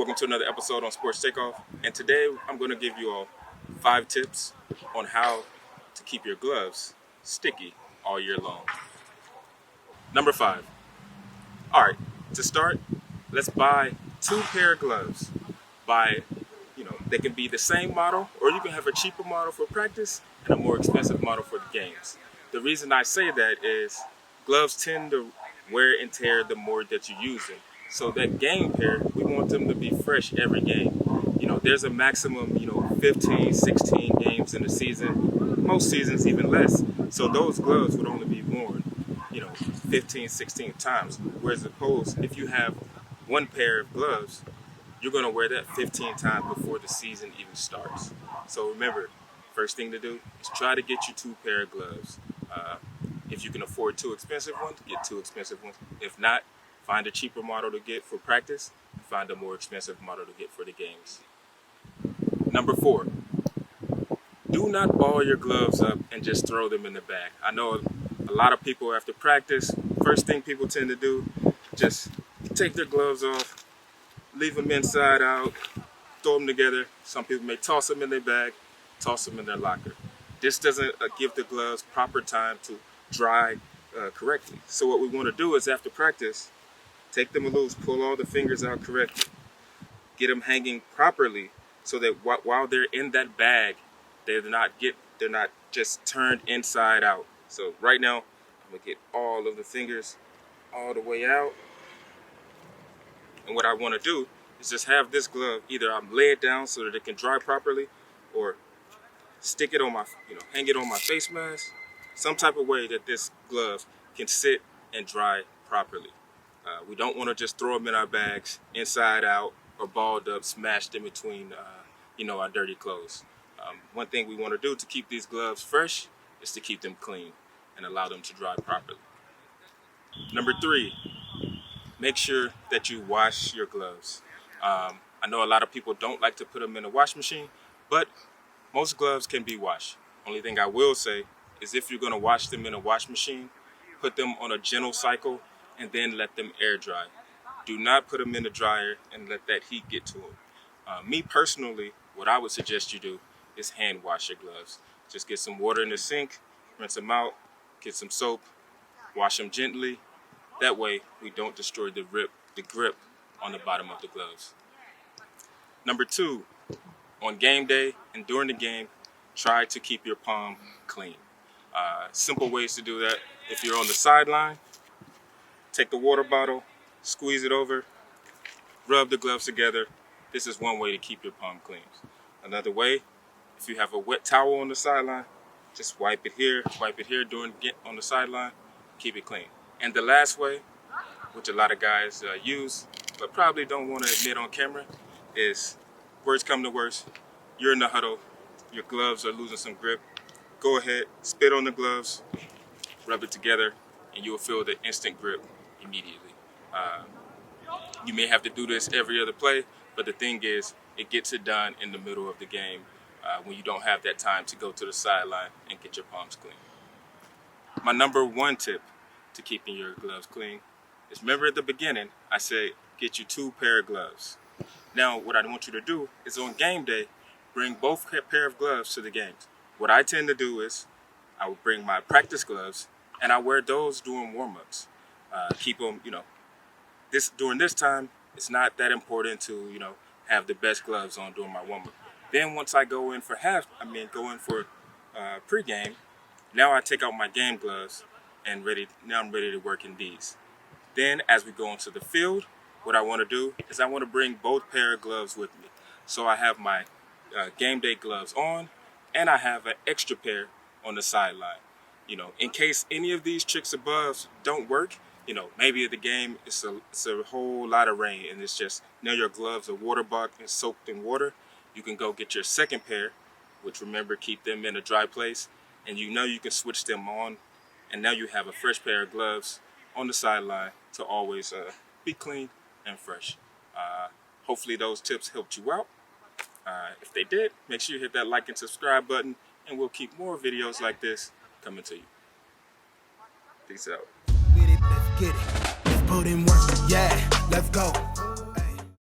welcome to another episode on Sports Takeoff. And today I'm going to give you all 5 tips on how to keep your gloves sticky all year long. Number 5. All right, to start, let's buy 2 pair of gloves. They can be the same model, or you can have a cheaper model for practice and a more expensive model for the games. The reason I say that is gloves tend to wear and tear the more that you use them. So that game pair, we want them to be fresh every game. There's a maximum, 15, 16 games in a season, most seasons even less. So those gloves would only be worn, 15, 16 times. Whereas opposed, if you have 1 pair of gloves, you're going to wear that 15 times before the season even starts. So remember, first thing to do is try to get you 2 pair of gloves. If you can afford 2 expensive ones, get 2 expensive ones. If not, find a cheaper model to get for practice and find a more expensive model to get for the games. Number 4, do not ball your gloves up and just throw them in the bag. I know a lot of people after practice, first thing people tend to do, just take their gloves off, leave them inside out, throw them together. Some people may toss them in their bag, toss them in their locker. This doesn't give the gloves proper time to dry correctly. So what we want to do is after practice, take them loose, pull all the fingers out correctly, get them hanging properly so that while they're in that bag, they're not just turned inside out. So right now, I'm gonna get all of the fingers all the way out. And what I want to do is just have this glove, either I'm lay it down so that it can dry properly, or stick it on my, hang it on my face mask, some type of way that this glove can sit and dry properly. We don't want to just throw them in our bags, inside out, or balled up, smashed in between, our dirty clothes. One thing we want to do to keep these gloves fresh is to keep them clean and allow them to dry properly. Number 3. Make sure that you wash your gloves. I know a lot of people don't like to put them in a wash machine, but most gloves can be washed. Only thing I will say is if you're going to wash them in a wash machine, put them on a gentle cycle and then let them air dry. Do not put them in the dryer and let that heat get to them. Me personally, what I would suggest you do is hand wash your gloves. Just get some water in the sink, rinse them out, get some soap, wash them gently. That way, we don't destroy the grip on the bottom of the gloves. Number 2, on game day and during the game, try to keep your palm clean. Simple ways to do that. If you're on the sideline, take the water bottle, squeeze it over, rub the gloves together. This is one way to keep your palm clean. Another way, if you have a wet towel on the sideline, just wipe it here on the sideline, keep it clean. And the last way, which a lot of guys use, but probably don't want to admit on camera, is worst come to worst, you're in the huddle, your gloves are losing some grip. Go ahead, spit on the gloves, rub it together, and you'll feel the instant grip immediately. You may have to do this every other play, but the thing is, it gets it done in the middle of the game when you don't have that time to go to the sideline and get your palms clean. My number 1 tip to keeping your gloves clean is, remember at the beginning I said get you 2 pair of gloves. Now what I want you to do is on game day, bring both pair of gloves to the games. What I tend to do is I would bring my practice gloves and I wear those during warm-ups. Keep them, during this time it's not that important to have the best gloves on during my warm-up. Then once I go in for pregame, now I take out my game gloves and I'm ready to work in these. Then as we go into the field, what I want to do is I want to bring both pair of gloves with me. So I have my game day gloves on and I have an extra pair on the sideline. In case any of these tricks above don't work, maybe at the game it's a whole lot of rain and it's just your gloves are waterlogged and soaked in water. You can go get your second pair, which remember keep them in a dry place, and you can switch them on. And now you have a fresh pair of gloves on the sideline to always be clean and fresh. Hopefully those tips helped you out. If they did, make sure you hit that like and subscribe button, and we'll keep more videos like this coming to you. Peace out. Let's get it. Let's put in work. Yeah, let's go.